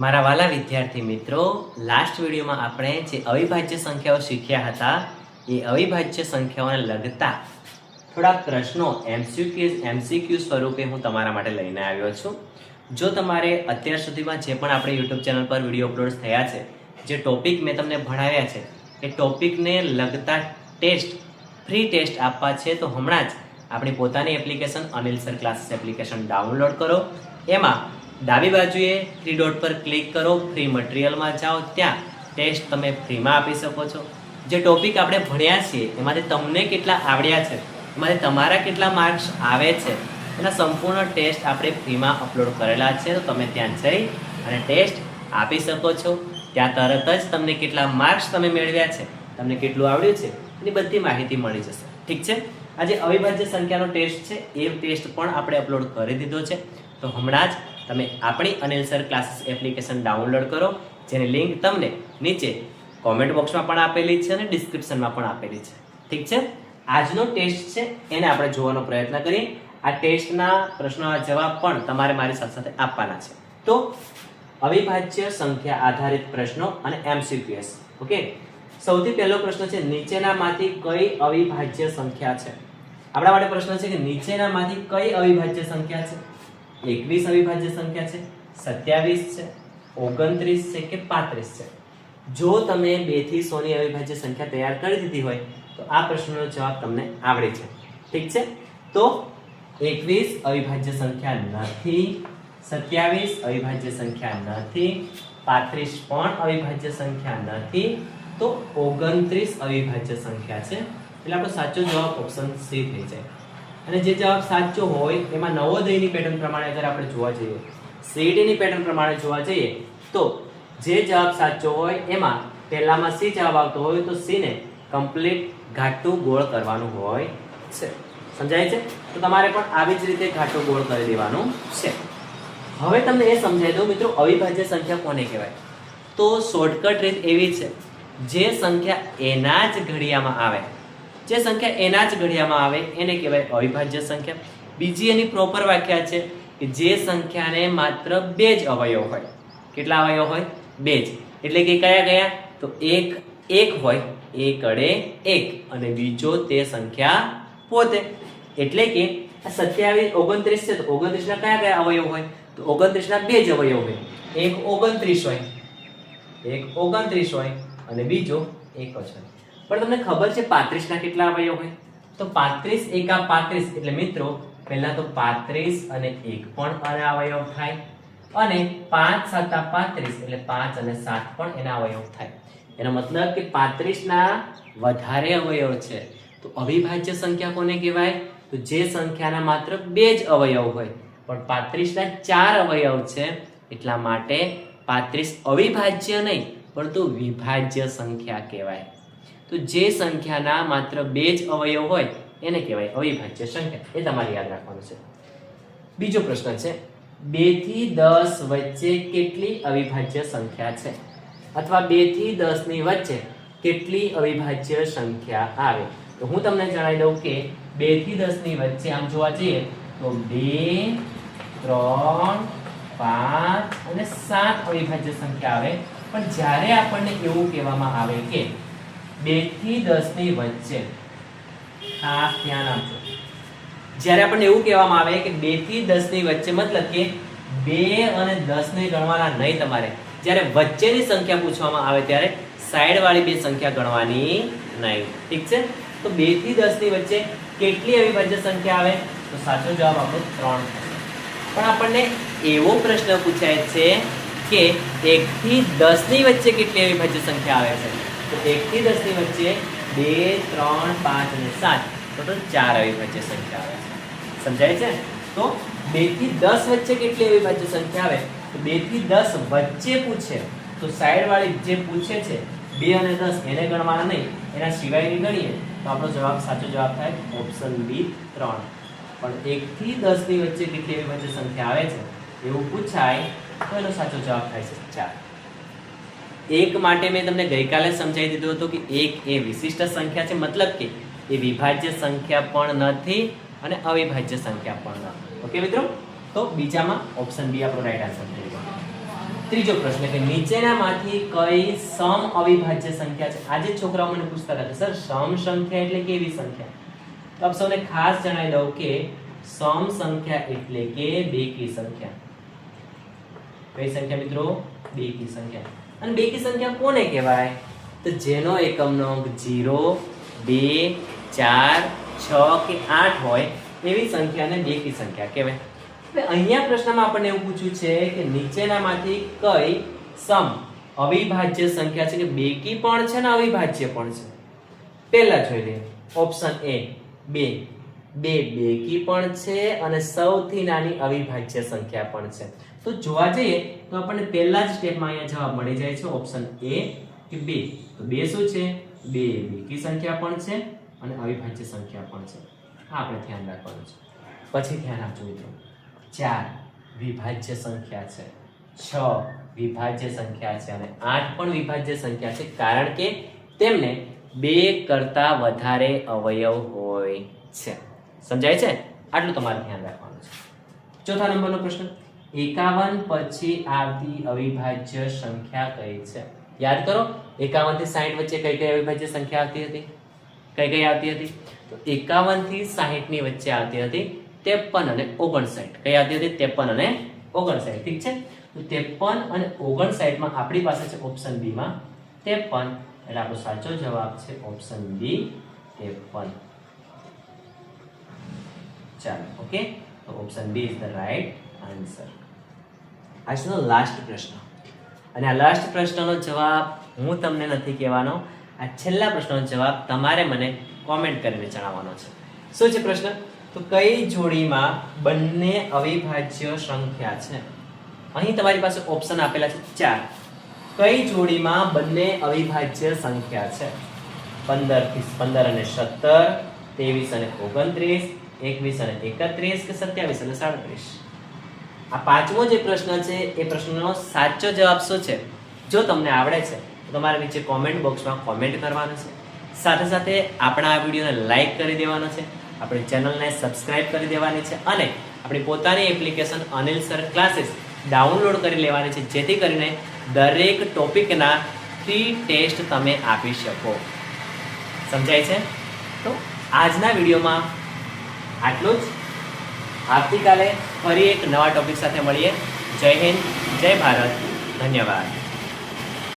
મારા વાલા વિદ્યાર્થી મિત્રો, લાસ્ટ વિડીયોમાં આપણે જે અવિભાજ્ય સંખ્યાઓ શીખ્યા હતા એ અવિભાજ્ય સંખ્યાઓને લગતા થોડા પ્રશ્નો એમસીક્યુ સ્વરૂપે હું તમારા માટે લઈને આવ્યો છું. જો તમારે અત્યાર સુધીમાં જે પણ આપણે યુટ્યુબ ચેનલ પર વિડીયો અપલોડ થયા છે, જે ટોપિક મેં તમને ભણાવ્યા છે એ ટોપિકને લગતા ફ્રી ટેસ્ટ આપવા છે, તો હમણાં જ આપણી પોતાની application Anil sir classes application download કરો. એમાં ડાબી બાજુએ 3 ડોટ પર ક્લિક કરો, ફ્રી મટીરિયલમાં જાઓ, ત્યાં ટેસ્ટ તમે ફ્રીમાં આપી શકો છો. જે ટોપિક આપણે ભણ્યા છીએ એમાંથી તમને કેટલા આવડ્યા છે, એમાંથી તમારા કેટલા માર્ક્સ આવે છે, એના સંપૂર્ણ ટેસ્ટ આપણે ફ્રીમાં અપલોડ કરેલા છે. તો તમે ત્યાં જઈ અને ટેસ્ટ આપી શકો છો. ત્યાં તરત જ તમને કેટલા માર્ક્સ તમે મેળવ્યા છે, તમને કેટલું આવડ્યું છે, એની બધી માહિતી મળી જશે. ઠીક છે. આજે અવિભાજ્ય સંખ્યાનો ટેસ્ટ છે એ ટેસ્ટ પણ આપણે અપલોડ કરી દીધો છે. તો હમણાં જ તમે આપણી Anil sir classes application download કરો, જેની લિંક તમને નીચે કોમેન્ટ બોક્સમાં પણ આપેલી છે અને ડિસ્ક્રિપ્શનમાં પણ આપેલી છે. ઠીક છે. આજનો ટેસ્ટ છે એને આપણે જોવાનો પ્રયત્ન કરીએ. આ ટેસ્ટના પ્રશ્નોના જવાબ પણ તમારે મારી સાથે સાથે આપવાના છે. તો અવિભાજ્ય સંખ્યા આધારિત પ્રશ્નો અને એમસીક્યુએસ. ઓકે, સૌથી પહેલો પ્રશ્ન છે, નીચેનામાંથી કઈ અવિભાજ્ય સંખ્યા છે? આપણા માટે પ્રશ્ન છે કે નીચેનામાંથી કઈ અવિભાજ્ય સંખ્યા છે? 21 અવિભાજ્ય સંખ્યા છે, 27 છે, 29 છે કે 35 છે? જો તમે 2 થી 100 ની અવિભાજ્ય સંખ્યા તૈયાર કરી દીધી હોય તો આ પ્રશ્નનો જવાબ તમને આવડે છે. ઠીક છે. તો 21 અવિભાજ્ય સંખ્યા નથી, 27 અવિભાજ્ય સંખ્યા નથી, 35 પણ અવિભાજ્ય સંખ્યા નથી, તો 29 અવિભાજ્ય સંખ્યા છે. એટલે આપણો સાચો જવાબ ઓપ્શન સી થઈ જાય. અને જે જવાબ સાચો હોય એમાં નવોદયની પેટર્ન પ્રમાણે અગર આપણે જોવા જઈએ, સીઈટીની પેટર્ન પ્રમાણે જોવા જઈએ, તો જે જવાબ સાચો હોય એમાં પહેલામાં સી જવાબ આવતો હોય તો સી ને કમ્પ્લીટ ઘાટું ગોળ કરવાનું હોય છે. સમજાય છે? તો તમારે પણ આવી જ રીતે ઘાટું ગોળ કરી દેવાનું છે. હવે તમને એ સમજાવી દઉં મિત્રો, અવિભાજ્ય સંખ્યા કોને કહેવાય? તો શોર્ટકટ રીત એવી છે, જે સંખ્યા એના જ ઘડિયામાં આવે, જે સંખ્યા એના જ ઘડિયામાં આવે એને કહેવાય અવિભાજ્ય સંખ્યા. બીજી એની પ્રોપર વ્યાખ્યા છે કે જે સંખ્યાને માત્ર 2 જ અવયવ હોય. કેટલા અવયવ હોય? 2 જ. એટલે કે કયા કયા? તો એક હોય, એક અડે એક, અને બીજો તે સંખ્યા પોતે. એટલે કે 27 29 છે તો 29 ના કયા કયા અવયવ હોય? તો 29 ના 2 જ અવયવ હોય. એક 29 હોય, એક 29 હોય અને બીજો એક જ હોય. પણ તમને ખબર છે 35 ના કેટલા અવયવ હોય? તો 35 એકા 35, એટલે મિત્રો પહેલા તો 35 અને 1 પણ અવયવ થાય, અને 5 7 35, એટલે 5 અને 7 પણ એના અવયવ થાય. એનો મતલબ કે 35 ના વધારે અવયવ છે. તો અવિભાજ્ય સંખ્યા કોને કહેવાય? તો જે સંખ્યાના માત્ર 2 જ અવયવ હોય, પણ 35 ના 4 અવયવ છે, એટલા માટે 35 અવિભાજ્ય નહીં પરંતુ વિભાજ્ય સંખ્યા કહેવાય. તો જે સંખ્યાના માત્ર 2 જ અવયવ હોય એને કહેવાય અવિભાજ્ય સંખ્યા. એ તમારે યાદ રાખવાનું છે. બીજો પ્રશ્ન છે, 2 થી 10 વચ્ચે કેટલી અવિભાજ્ય સંખ્યા છે? અથવા 2 થી 10 ની વચ્ચે કેટલી અવિભાજ્ય સંખ્યા આવે? તો હું તમને જણાવી દઉં કે 2 થી 10 ની વચ્ચે આમ જોવા જઈએ તો 2 3 5 અને 7 અવિભાજ્ય સંખ્યા આવે. પણ જ્યારે આપણને એવું કહેવામાં આવે કે 2 થી 10 ની વચ્ચે, ખાસ ધ્યાન આપજો, જ્યારે આપણને એવું કહેવામાં આવે કે 2 થી 10 ની વચ્ચે, મતલબ કે 2 અને 10 ને ગણવાના નહીં તમારે. જ્યારે વચ્ચેની સંખ્યા પૂછવામાં આવે ત્યારે સાઈડ વાળી 2 સંખ્યા ગણવાની નહીં. ઠીક છે. તો 2 થી 10 ની વચ્ચે કેટલી અવિભાજ્ય સંખ્યા આવે? તો સાચો જવાબ આપણો 3 થશે. પણ આપણને એવો પ્રશ્ન પૂછાય છે કે 1 થી 10 ની વચ્ચે કેટલી અવિભાજ્ય સંખ્યા આવે છે? તો 1 થી 10 ની વચ્ચે 2 3 5 અને 7, ટોટલ 4 અવિભાજ્ય સંખ્યા આવે છે. સમજાય છે? તો 2 થી 10 વચ્ચે કેટલી અવિભાજ્ય સંખ્યા આવે? તો 2 થી 10 વચ્ચે પૂછે તો સાઈડ વાળી જે પૂછે છે 2 અને 10 એને ગણવાના નહીં, એના સિવાયની ગણીએ તો આપણો જવાબ સાચો જવાબ થાય ઓપ્શન બી 3. પણ 1 થી 10 ની વચ્ચે કેટલી અવિભાજ્ય સંખ્યા આવે છે એવું પૂછાય તો એનો સાચો જવાબ થાય છે 4. એક માટે મેં તમને ગઈકાલે સમજાવી દીધું હતું કે એક એ વિશિષ્ટ સંખ્યા છે, મતલબ કે એ વિભાજ્ય સંખ્યા પણ નથી અને અવિભાજ્ય સંખ્યા પણ નથી. ઓકે મિત્રો, તો બીજામાં ઓપ્શન બી આપણો રાઈટ આન્સર થઈ ગયો. ત્રીજો પ્રશ્ન કે નીચેનામાંથી કઈ સમ અવિભાજ્ય સંખ્યા છે? આજે છોકરાઓ મને પૂછતા હતા સર સમ સંખ્યા એટલે કેવી સંખ્યા? તો આપ સૌને ખાસ જણાવી દઉં કે સમ સંખ્યા એટલે કે બેકી સંખ્યા. કઈ સંખ્યા મિત્રો? બેકી સંખ્યા. અને બેકી સંખ્યા કોને કહેવાય? તો જેનો એકમનો અંક 0, 2, 4, 6 કે 8 હોય એવી સંખ્યાને બેકી સંખ્યા કહેવાય. હવે અહીંયા પ્રશ્નમાં આપણને એવું પૂછ્યું છે કે નીચેનામાંથી કઈ સમ અવિભાજ્ય સંખ્યા છે કે બેકી પણ છે ને અવિભાજ્ય પણ છે? પહેલા જોઈ લઈએ ઓપ્શન એ 2 બેકી પણ છે અને સૌથી નાની અવિભાજ્ય સંખ્યા પણ છે. તો જોવા જઈએ તો આપણને પહેલા જ સ્ટેપમાં અહીંયા જવાબ મળી જાય છે ઓપ્શન એ કે 2. તો 2 શું છે? 2 બેકી સંખ્યા પણ છે અને અવિભાજ્ય સંખ્યા પણ છે. આ આપણે ધ્યાન રાખવાનું છે. પછી ધ્યાન આપજો મિત્રો, 4 વિભાજ્ય સંખ્યા છે, 6 વિભાજ્ય સંખ્યા છે અને 8 પણ વિભાજ્ય સંખ્યા છે, કારણ કે તેમને 2 કરતા વધારે અવયવ હોય છે. સમજાય છે? આટલું તમારે ધ્યાન રાખવાનું છે. ચોથા નંબરનો પ્રશ્ન, 51 પછી આવતી અવિભાજ્ય સંખ્યા કઈ છે? યાદ કરો, 51 થી 60 વચ્ચે કઈ કઈ અવિભાજ્ય સંખ્યા આવતી હતી? કઈ કઈ આવતી હતી? તો 51 થી 60 ની વચ્ચે આવતી હતી 53 અને 59. કઈ આવતી હતી? 53 અને 59. ઠીક છે. તો 53 અને 59 માં આપણી પાસે છે ઓપ્શન બી માં 53, એટલે આપણો સાચો જવાબ છે ઓપ્શન બી 53. ચાલો, ઓકે, તો option B is the right answer. આજનો લાસ્ટ પ્રશ્ન, અને આ લાસ્ટ પ્રશ્નનો જવાબ હું તમને નથી કહેવાનો. આ છેલ્લા પ્રશ્નનો જવાબ તમારે મને કોમેન્ટ કરીને જણાવવાનો છે. શું છે પ્રશ્ન? તો કઈ જોડીમાં બંને અવિભાજ્ય સંખ્યા છે? અહીં તમારી પાસે ઓપ્શન આપેલા છે 4. કઈ જોડીમાં બંને અવિભાજ્ય સંખ્યા છે? 15 અને 17, 23 અને 29, 21 અને 31 કે 27 અને 37? આ પાંચમો જે પ્રશ્ન છે એ પ્રશ્નનો સાચો જવાબ શું છે? જો તમને આવડે છે તો તમારે નીચે કોમેન્ટ બોક્સમાં કોમેન્ટ કરવાનું છે. સાથે સાથે આપણા આ વિડીયોને લાઈક કરી દેવાનો છે, આપણી ચેનલને સબસ્ક્રાઇબ કરી દેવાની છે અને આપણી પોતાની application Anil sir classes download કરી લેવાની છે, જેથી કરીને દરેક ટોપિકના ફ્રી ટેસ્ટ તમે આપી શકો. સમજાય છે? તો આજના વિડીયોમાં આટલું જ. આવતીકાલે ફરી એક નવા ટોપિક સાથે મળીએ. જય હિન્દ, જય ભારત, ધન્યવાદ.